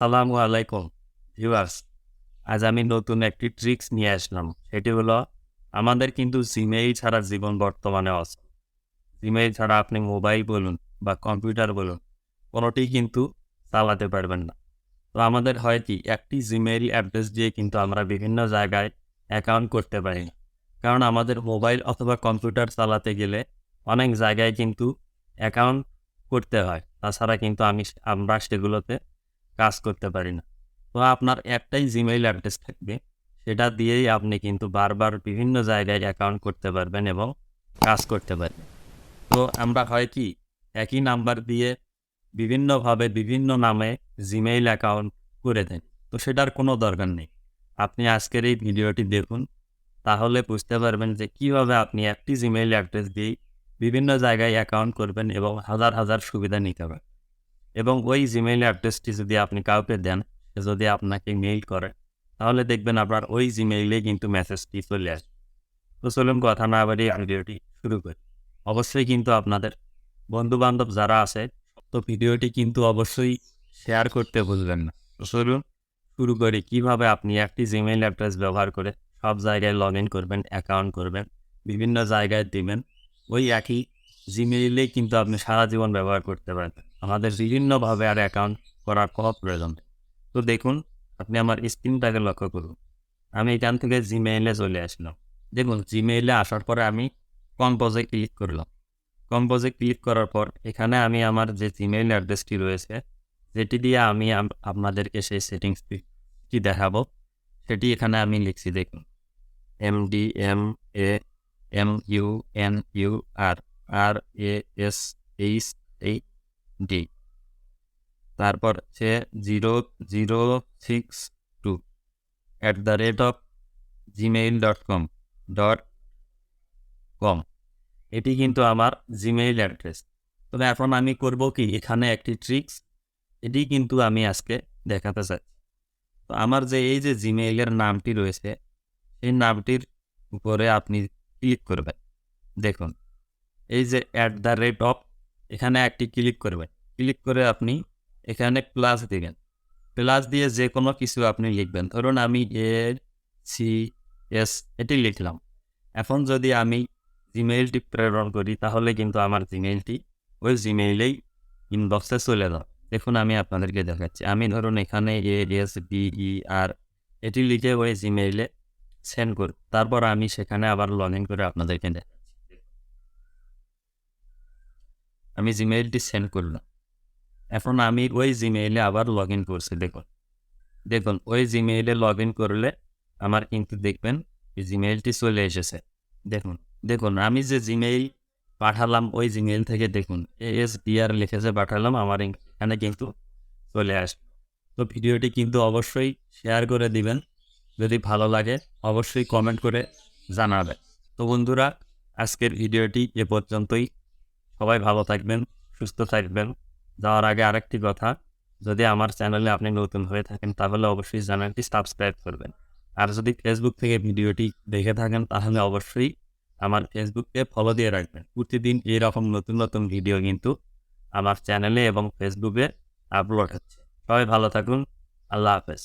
সালামু আলাইকুম ভিউয়ার্স। আজ আমি নতুন একটি ট্রিক্স নিয়ে আসলাম। সেটি হলো আমাদের কিন্তু জিমেইল ছাড়া জীবন বর্তমানে অচল। জিমেইল ছাড়া আপনি মোবাইল বলুন বা কম্পিউটার বলুন, কোনোটিই কিন্তু চালাতে পারবেন না। তো আমাদের হয় কি একটি জিমেইল অ্যাড্রেস দিয়ে কিন্তু আমরা বিভিন্ন জায়গায় অ্যাকাউন্ট করতে পারি না। কারণ আমাদের মোবাইল অথবা কম্পিউটার চালাতে গেলে অনেক জায়গায় কিন্তু অ্যাকাউন্ট করতে হয়। তাছাড়া কিন্তু আমরা সেগুলোতে কাজ করতে পারি না। তো আপনার একটাই জিমেইল অ্যাড্রেস থাকবে। সেটা দিয়েই আপনি কিন্তু বারবার বিভিন্ন জায়গায় অ্যাকাউন্ট করতে পারবেন এবং কাজ করতে পারবেন। তো আমরা হয় কি একই নাম্বার দিয়ে বিভিন্নভাবে বিভিন্ন নামে জিমেইল অ্যাকাউন্ট করে দেন। তো সেটার কোনো দরকার নেই। আপনি আজকের এই ভিডিওটি দেখুন। তাহলে বুঝতে পারবেন যে কিভাবে আপনি একটি জিমেইল অ্যাড্রেস দিয়েই বিভিন্ন জায়গায় অ্যাকাউন্ট করবেন এবং হাজার, হাজার সুবিধা নিতে পারবেন। এবং ওই জিমেইল অ্যাড্রেসটি যদি আপনি কাউকে দেন, সে যদি আপনাকে মেইল করে, তাহলে দেখবেন আপনার ওই জিমেইলে কিন্তু মেসেজটি চলে আসবে। তো চলুন কথা না বাড়িয়ে ভিডিওটি শুরু করি। অবশ্যই কিন্তু আপনাদের বন্ধু-বান্ধব যারা আছে, তো ভিডিওটি কিন্তু অবশ্যই শেয়ার করতে ভুলবেন না। তো চলুন শুরু করি কিভাবে আপনি একটি জিমেইল অ্যাড্রেস ব্যবহার করে সব জায়গায় লগইন করবেন, অ্যাকাউন্ট করবেন, বিভিন্ন জায়গায় দিবেন। ওই একই জিমেইলেই কিন্তু আপনি সারা জীবন ব্যবহার করতে পারবেন। আমাদের বিভিন্নভাবে আর অ্যাকাউন্ট করার কোনো প্রয়োজন নেই। তো দেখুন, আপনি আমার স্ক্রিনটাকে লক্ষ্য করুন। আমি এখান থেকে জিমেইলে চলে আসলাম। দেখুন জিমেইলে আসার পরে আমি কম্পোজে ক্লিক করলাম। কম্পোজে ক্লিক করার পর এখানে আমি আমার যে জিমেইল অ্যাড্রেসটি রয়েছে, যেটি দিয়ে আমি আপনাদেরকে সেই সেটিংসটি দেখাবো, সেটি এখানে আমি লিখছি দেখুন। MDMAMUNUR RASHAD, তারপর হচ্ছে 0062 @gmail.com। এটি কিন্তু আমার জিমেইল অ্যাড্রেস। তবে এখন আমি করব কি এখানে একটি ট্রিক্স, এটি কিন্তু আমি আজকে দেখাতে চাচ্ছি। তো আমার যে এই যে জিমেইলের নামটি রয়েছে, এই নামটির উপরে আপনি ক্লিক করবেন। দেখুন এই যে এখানে একটি ক্লিক করবেন। ক্লিক করে আপনি এখানে প্লাস দিবেন। প্লাস দিয়ে যেকোনো কিছু আপনি লিখবেন। ধরুন আমি ACS এটি লিখলাম। এখন যদি আমি জিমেইলটি প্রেরণ করি তাহলে কিন্তু আমার জিমেইলটি ওই জিমেইলেই ইনবক্সে চলে যাবে। দেখুন আমি আপনাদেরকে দেখাচ্ছি। আমি ধরুন এখানে ASBER এটি লিখে ওই জিমেইলে সেন্ড করি। তারপর আমি সেখানে আবার লগইন করে আপনাদেরকে দেখাচ্ছি। আমি জিমেইলটি সেন্ড করলাম। এখন আমি ওই জিমেইলে আবার লগইন করছি দেখুন। দেখুন ওই জিমেইলে লগইন করলে আমার কিন্তু দেখবেন এই জিমেইলটি চলে এসেছে। দেখুন, দেখুন আমি যে জিমেইল পাঠালাম ওই জিমেইল থেকে দেখুন ASBR লিখেছে পাঠালাম আমার এখানে কিন্তু চলে আসবে। তো ভিডিওটি কিন্তু অবশ্যই শেয়ার করে দিবেন। যদি ভালো লাগে অবশ্যই কমেন্ট করে জানাবেন। তো বন্ধুরা আজকের ভিডিওটি এ পর্যন্তই। সবাই ভালো থাকবেন, সুস্থ থাকবেন। যাওয়ার আগে আরেকটি কথা, যদি আমার চ্যানেলে আপনি নতুন হয়ে থাকেন তাহলে অবশ্যই চ্যানেলটি সাবস্ক্রাইব করবেন। আর যদি ফেসবুক থেকে ভিডিওটি দেখে থাকেন তাহলে অবশ্যই আমার ফেসবুককে ফলো দিয়ে রাখবেন। প্রতিদিন এরকম নতুন, নতুন ভিডিও কিন্তু আমার চ্যানেলে এবং ফেসবুকে আপলোড হচ্ছে। সবাই ভালো থাকুন। আল্লাহ হাফেজ।